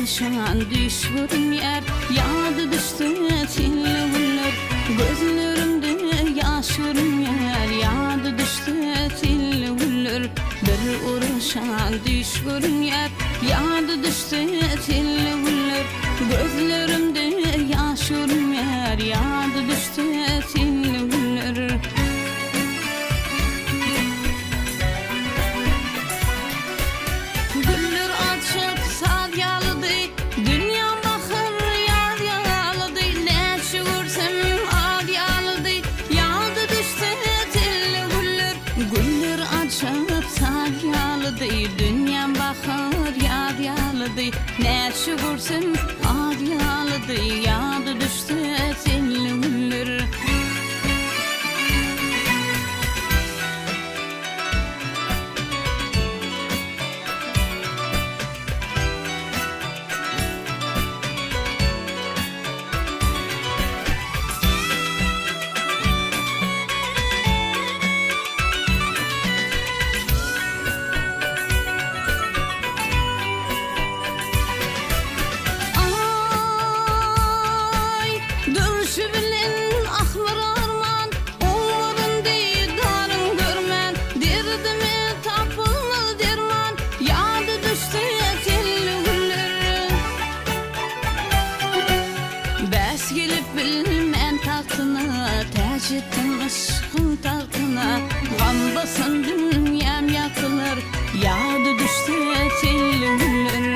uruşan düşürüm yer, yadı düştü tilli güller. Gözlerimde yaşırım yer, yadı düştü tilli güller. Bir uruşan düşürüm yer, yadı düştü tilli güller. Gözlerimde yaşırım yer, yadı düştü tilli güller. Güller açıp sadyalıdı, dünya bakır yadyalıdı. Ne şuursam adyalıdı, yadı düştü tilli güller. Güller açıp sadyalıdı, dünya bakır yadyalıdı. Ne şuursam adyalıdı, yadı düştü tilli güller. Duruşu bilen ahmar arman, umurun değil darın görmen. Derdime tapılmaz derman, yadı düştü tilli güller. Bes gelip bilmen tahtına, taç ettin aşkın tahtına. Gam basan dünyam yakılır, yadı düştü tilli güller.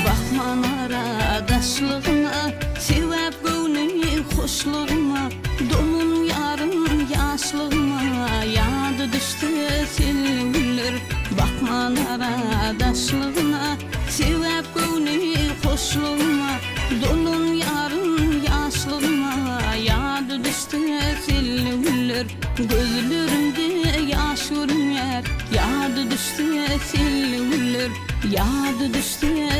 Bakman aradaşlığına, sevap gönlün hoşluğuna. Dolun yarın yaşlığına, yadı düştü tilli güller. Bakman aradaşlığına, sevap gönlün hoşluğuna. Dolun yarın yaşlığına, yadı düştü tilli güller. Gözlerimde yaş görünür, yadı düştü tilli güller. Yadı düştü